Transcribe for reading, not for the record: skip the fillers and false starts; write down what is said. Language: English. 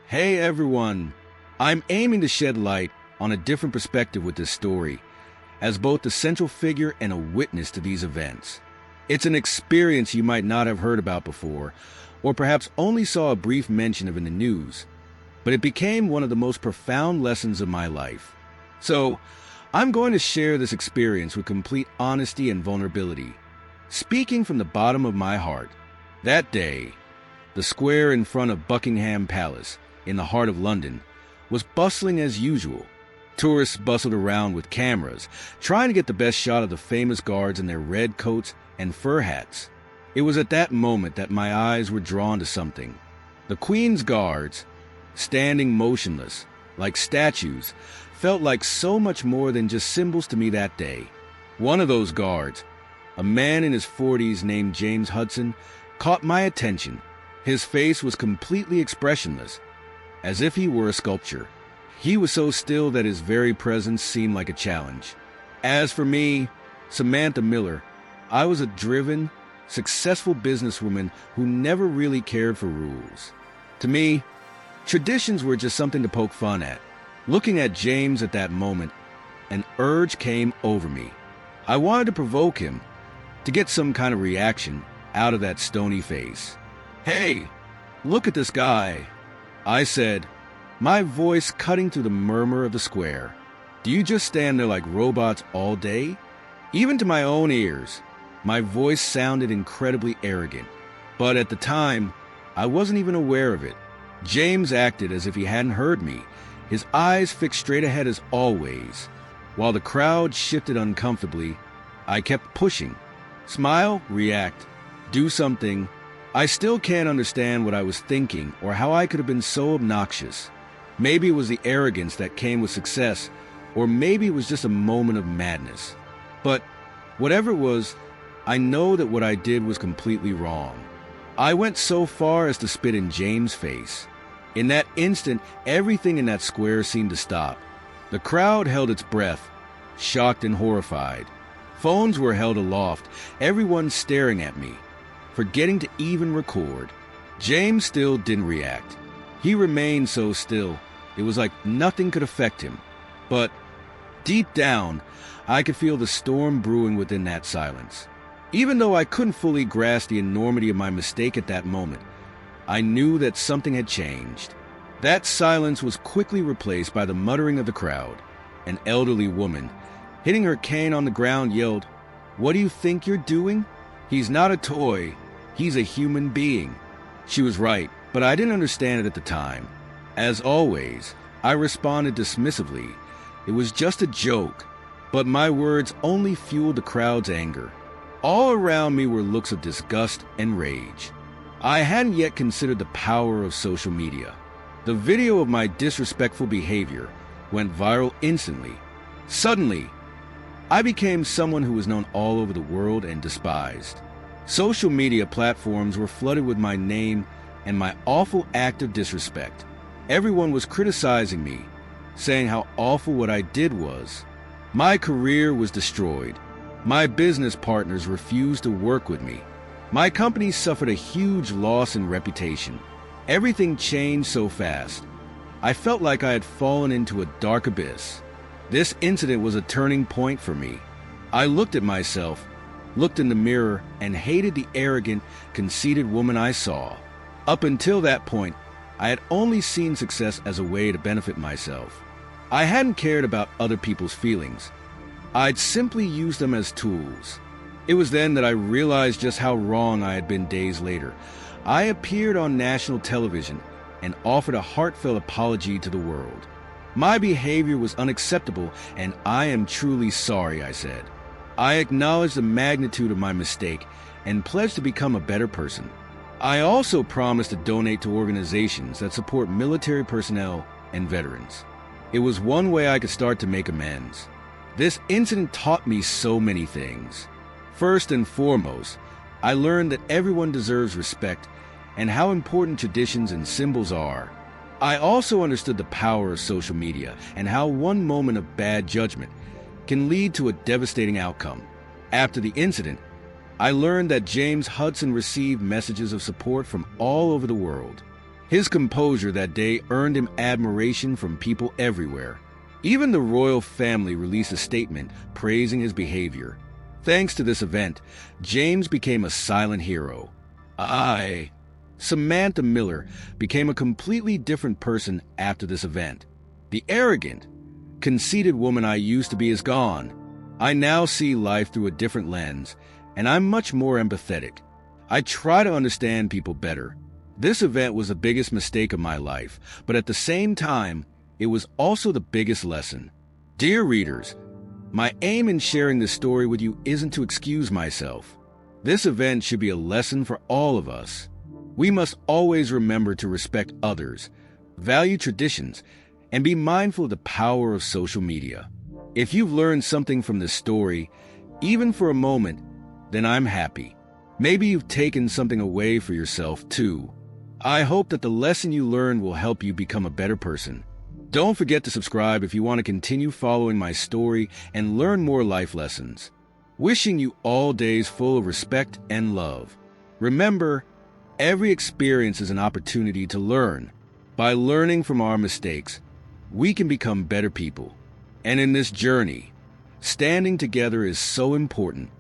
Hey everyone! I'm aiming to shed light on a different perspective with this story, as both the central figure and a witness to these events. It's an experience you might not have heard about before, or perhaps only saw a brief mention of in the news, but it became one of the most profound lessons of my life. So, I'm going to share this experience with complete honesty and vulnerability, speaking from the bottom of my heart. That day, the square in front of Buckingham Palace, in the heart of London, was bustling as usual. Tourists bustled around with cameras, trying to get the best shot of the famous guards in their red coats and fur hats. It was at that moment that my eyes were drawn to something. The Queen's guards, standing motionless, like statues, felt like so much more than just symbols to me that day. One of those guards, a man in his 40s named James Hudson, caught my attention. His face was completely expressionless, as if he were a sculpture. He was so still that his very presence seemed like a challenge. As for me, Samantha Miller, I was a driven, successful businesswoman who never really cared for rules. To me, traditions were just something to poke fun at. Looking at James at that moment, an urge came over me. I wanted to provoke him, to get some kind of reaction out of that stony face. "Hey, look at this guy," I said, my voice cutting through the murmur of the square. "Do you just stand there like robots all day?" Even to my own ears, my voice sounded incredibly arrogant. But at the time, I wasn't even aware of it. James acted as if he hadn't heard me, his eyes fixed straight ahead as always. While the crowd shifted uncomfortably, I kept pushing. Smile, react, do something. I still can't understand what I was thinking or how I could have been so obnoxious. Maybe it was the arrogance that came with success, or maybe it was just a moment of madness. But whatever it was, I know that what I did was completely wrong. I went so far as to spit in James' face. In that instant, everything in that square seemed to stop. The crowd held its breath, shocked and horrified. Phones were held aloft, everyone staring at me, forgetting to even record. James still didn't react. He remained so still, it was like nothing could affect him. But deep down, I could feel the storm brewing within that silence. Even though I couldn't fully grasp the enormity of my mistake at that moment, I knew that something had changed. That silence was quickly replaced by the muttering of the crowd. An elderly woman, hitting her cane on the ground, yelled, "What do you think you're doing? He's not a toy. He's a human being." She was right, but I didn't understand it at the time. As always, I responded dismissively. It was just a joke, but my words only fueled the crowd's anger. All around me were looks of disgust and rage. I hadn't yet considered the power of social media. The video of my disrespectful behavior went viral instantly. Suddenly, I became someone who was known all over the world and despised. Social media platforms were flooded with my name and my awful act of disrespect. Everyone was criticizing me, saying how awful what I did was. My career was destroyed. My business partners refused to work with me. My company suffered a huge loss in reputation. Everything changed so fast. I felt like I had fallen into a dark abyss. This incident was a turning point for me. I looked at myself, looked in the mirror, and hated the arrogant, conceited woman I saw. Up until that point, I had only seen success as a way to benefit myself. I hadn't cared about other people's feelings. I'd simply used them as tools. It was then that I realized just how wrong I had been days later. I appeared on national television and offered a heartfelt apology to the world. My behavior was unacceptable, and I am truly sorry, I said. I acknowledged the magnitude of my mistake and pledged to become a better person. I also promised to donate to organizations that support military personnel and veterans. It was one way I could start to make amends. This incident taught me so many things. First and foremost, I learned that everyone deserves respect and how important traditions and symbols are. I also understood the power of social media and how one moment of bad judgment can lead to a devastating outcome. After the incident, I learned that James Hudson received messages of support from all over the world. His composure that day earned him admiration from people everywhere. Even the royal family released a statement praising his behavior. Thanks to this event, James became a silent hero. Samantha Miller became a completely different person after this event. The arrogant, conceited woman I used to be is gone. I now see life through a different lens, and I'm much more empathetic. I try to understand people better. This event was the biggest mistake of my life, but at the same time, it was also the biggest lesson. Dear readers, my aim in sharing this story with you isn't to excuse myself. This event should be a lesson for all of us. We must always remember to respect others, value traditions, and be mindful of the power of social media. If you've learned something from this story, even for a moment, then I'm happy. Maybe you've taken something away for yourself too. I hope that the lesson you learned will help you become a better person. Don't forget to subscribe if you want to continue following my story and learn more life lessons. Wishing you all days full of respect and love. Remember, every experience is an opportunity to learn. By learning from our mistakes, we can become better people. And in this journey, standing together is so important.